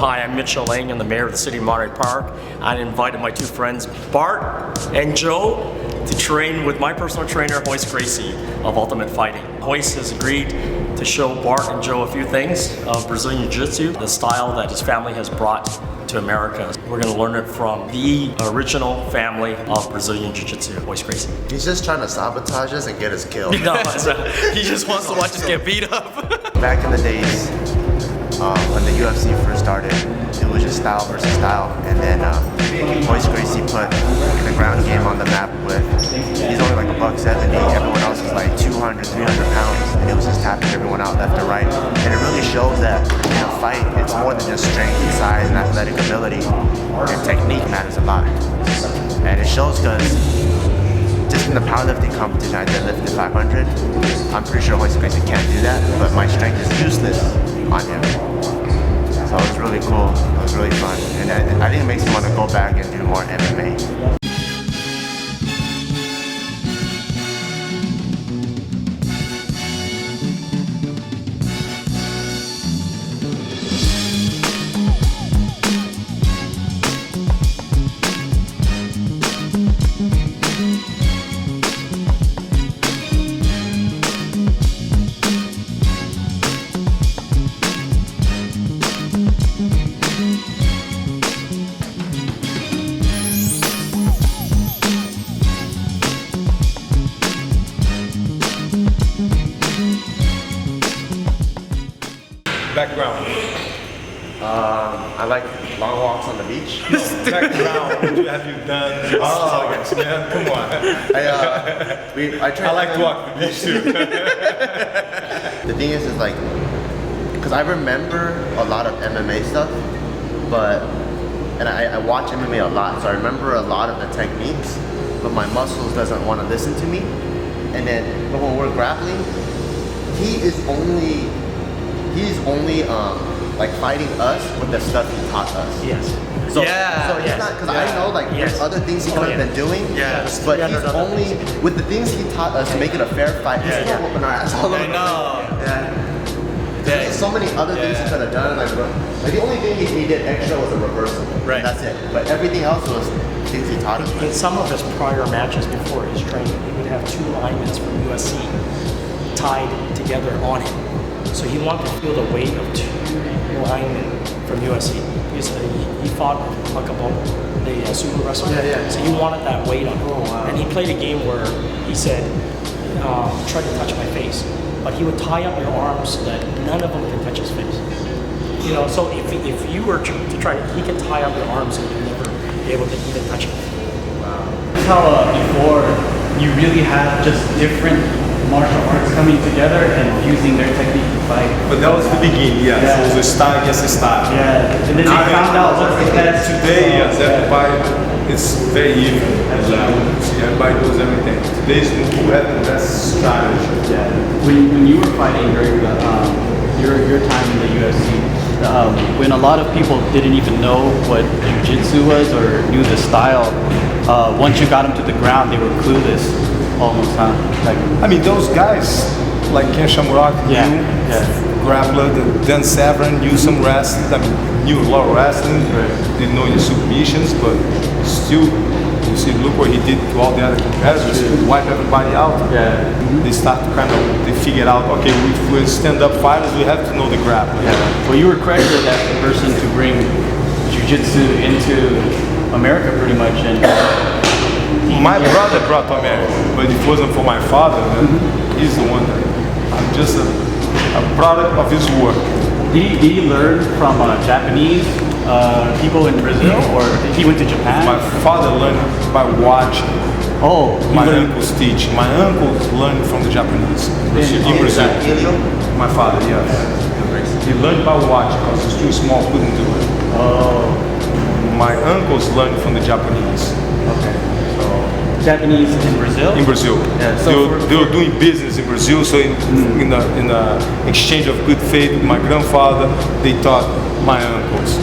Hi, I'm Mitchell Lang. I'm the mayor of the city of Monterey Park. I invited my two friends, Bart and Joe, to train with my personal trainer, Royce Gracie of Ultimate Fighting. Royce has agreed to show Bart and Joe a few things of Brazilian Jiu-Jitsu, the style that his family has brought to America. We're going to learn it from the original family of Brazilian Jiu-Jitsu, Royce Gracie. He's just trying to sabotage us and get us killed. No, he just wants to watch us get beat up. Back in the days, when the UFC first started, it was just style versus style, and then Royce Gracie put the ground game on the map with, he's only like $170, everyone else is like 200, 300 pounds, and it was just tapping everyone out left and right. And it really shows that in a fight, it's more than just strength and size and athletic ability, and technique matters a lot. And it shows because just in the powerlifting competition, I deadlifted 500. I'm pretty sure Royce Gracie can't do that, but my strength is useless on him. So it was really cool. It was really fun, and I think it makes me want to go back and do more MMA. Background. I like long walks on the beach. Background. What have you done? Oh, yes, man. Come on. I like to walk the beach too. The thing is like, because I remember a lot of MMA stuff, and I watch MMA a lot, so I remember a lot of the techniques, but my muscles doesn't want to listen to me. But when we're grappling, he's only like fighting us with the stuff he taught us. Yes. So he's not, because I know like there's other things he could have been doing. Yes. But he's only with the things he taught us to make it a fair fight. He's still whooping our ass all over. I know. There's so many other things he could have done. Like the only thing he did extra was a reversal. Right. That's it. But everything else was things he taught us. In some of his prior matches before his training, he would have two linemen from USC tied together on him. So he wanted to feel the weight of two linemen from USC. He fought Akabo, the super wrestler. So he wanted that weight on him. And he played a game where he said, try to touch my face. But he would tie up your arms so that none of them can touch his face. You know, so if you were to try, he can tie up your arms and you'll never be able to even touch him. That's how before you really have just different martial arts coming together and fusing their technique to fight. But that was the beginning, yes. Yeah. It was a style against a style. Yeah, and then they found out what's the best. Today, yes, everybody, it's very even. Everybody knows everything. Today's who had the best strategy. Yeah. When you were fighting during your time in the UFC, when a lot of people didn't even know what Jiu-Jitsu was or knew the style, once you got them to the ground, they were clueless. Almost, huh? I mean, those guys like Ken Shamrock, Grappler, Dan Severn, knew some wrestling. I mean, knew a lot of wrestling. Didn't know any submissions, but still, you see, look what he did to all the other competitors. Wipe everybody out. Yeah. They start to they figured out, okay, if we're stand-up fighters, we have to know the grappling. Yeah. Well, you were credited as the person to bring Jiu-Jitsu into America, pretty much, and. My brother brought to America, but if it wasn't for my father, he's the one that I'm just a product of his work. Did he learn from Japanese people in Brazil, or he went to Japan? My father learned by watching. Oh, my uncles teach. My uncles learned from the Japanese in Brazil. My father, yes. He learned by watching because he's too small, couldn't do it. Oh. My uncles learned from the Japanese. Okay. Japanese in Brazil? In Brazil. Yeah, so they were doing business in Brazil, so in a exchange of good faith with my grandfather, they taught my uncles.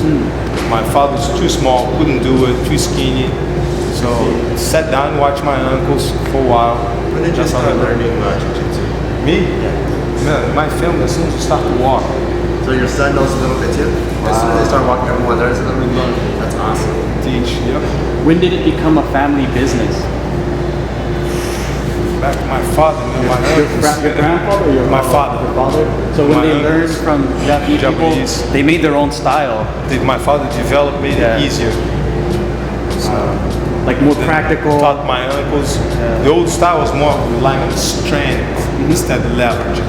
My father was too small, couldn't do it, too skinny, so sat down and watched my uncles for a while. When did you start learning Jiu-Jitsu? Me? Yeah. Man, my family, as soon as you start to walk, So your son knows a little bit too? As soon as they start walking, everyone learns a little bit. That's awesome. Teach, yep. When did it become a family business? Back to my father, man, my uncles. Your grandfather or your My father. Your father? So when My they learned uncles. from Japanese people, they made their own style. My father developed, made it easier. Like more practical. Taught my uncles. The old style was more relying on strength instead of leverage.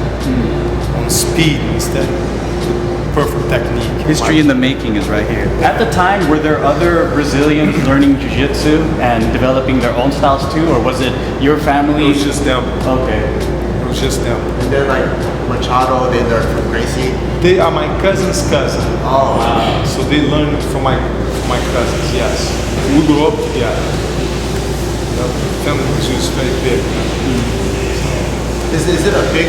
On speed instead of perfect technique. History in the making is right here. At the time, were there other Brazilians learning Jiu-Jitsu and developing their own styles too, or was it your family? It was just them. Okay. It was just them. And then like Machado, they learned from Gracie. They are my cousin's cousin. Oh, wow. So they learned from my cousins, yes. We grew up together. Family was very big. Is it a big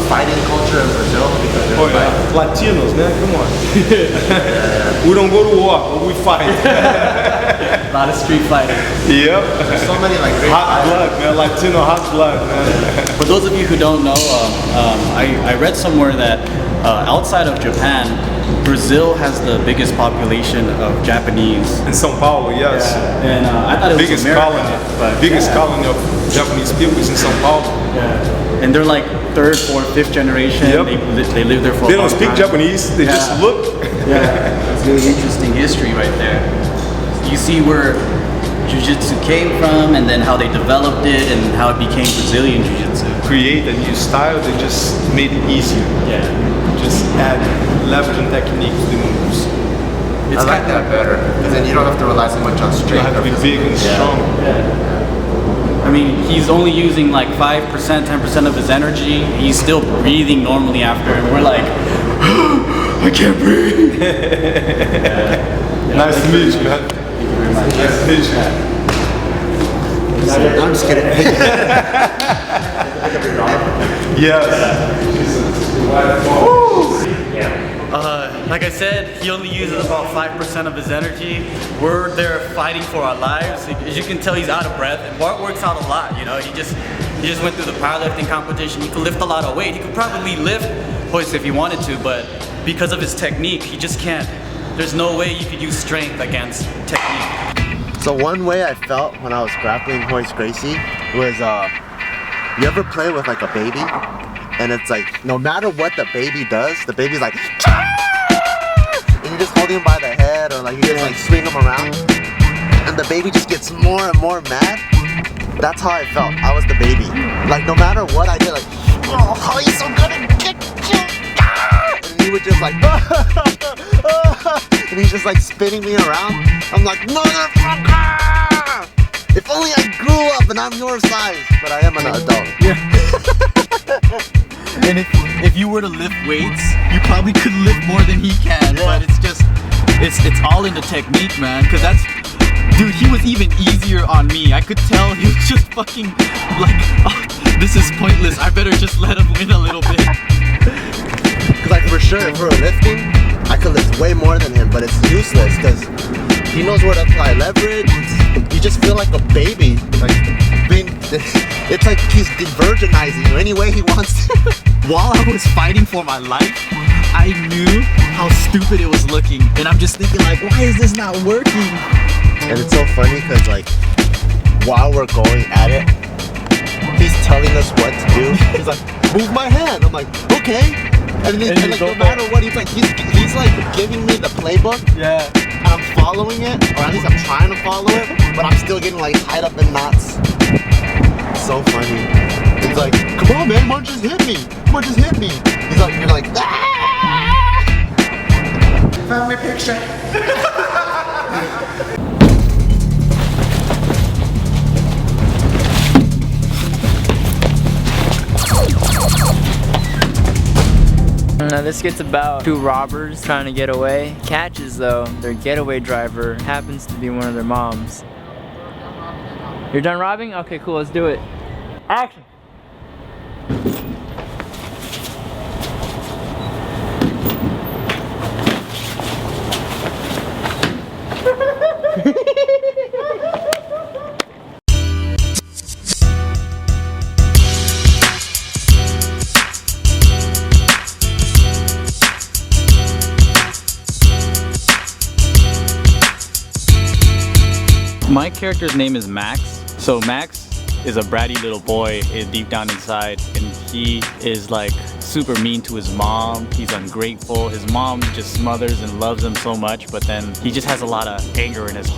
fighting culture in Brazil? Because Oh yeah, Latinos, man, come on. We don't go to war, but we fight. A lot of street fighting. Yep. there's so many like great Hot fighters. blood, man. Latino hot blood, man. For those of you who don't know, I read somewhere that outside of Japan, Brazil has the biggest population of Japanese. In São Paulo, yes. And I thought it was Biggest America, colony. but Biggest yeah. colony of Japanese people is in São Paulo. Yeah. And they're like third, fourth, fifth generation. Yep. They live there for They a long don't speak time. Japanese, they just Yeah. look. Yeah, it's really interesting history right there. You see where Jiu-Jitsu came from and then how they developed it and how it became Brazilian Jiu-Jitsu. Create a new style, they just made it easier. Yeah. Just add leverage and technique to the moves. I like that better. Because then you don't have to rely so much on You don't strength. have to be or big and strong. I mean, he's only using like 5%, 10% of his energy. He's still breathing normally after, and we're like, I can't breathe. Nice to meet you, man. Nice to meet you. I'm just kidding. Like I said, he only uses about 5% of his energy. We're there fighting for our lives. As you can tell, he's out of breath. And Bart works out a lot, you know. He just went through the powerlifting competition. He could lift a lot of weight. He could probably lift hoist if he wanted to, but because of his technique, he just can't. There's no way you could use strength against technique. So one way I felt when I was grappling Royce Gracie was, you ever play with like a baby? And it's like, no matter what the baby does, the baby's like, and you just hold him by the head or like you just like swing him around. And the baby just gets more and more mad. That's how I felt. I was the baby. Like no matter what I did, like, oh, how are you so good at kick? And he would just like, and he's just like spinning me around. I'm like, motherfucker! If only I grew up and I'm your size, but I am an adult. And if you were to lift weights, you probably could lift more than he can. Yeah. But it's just, it's all in the technique, man. Cause that's, dude, he was even easier on me. I could tell he was just fucking like, oh, this is pointless. I better just let him win a little bit. Cause like for sure, if we're lifting, I could lift way more than him, but it's useless because he knows where to apply leverage. You just feel like a baby. Like it's like he's virginizing you any way he wants to. While I was fighting for my life, I knew how stupid it was looking. And I'm just thinking like, why is this not working? And it's so funny because like while we're going at it, he's telling us what to do. He's like, move my hand. I'm like, okay. And then and like, no matter what, he's like giving me the playbook. Yeah. And I'm following it, or at least I'm trying to follow it, but I'm still getting like tied up in knots. It's so funny. He's like, come on man, one just hit me. One just hit me. He's like, you're like, ah! Family picture. Now this skit's about two robbers trying to get away. Catches though, their getaway driver happens to be one of their moms. You're done robbing? Okay, cool, let's do it. Action! My character's name is Max. So Max is a bratty little boy deep down inside, and he is like super mean to his mom. He's ungrateful. His mom just smothers and loves him so much, but then he just has a lot of anger in his heart.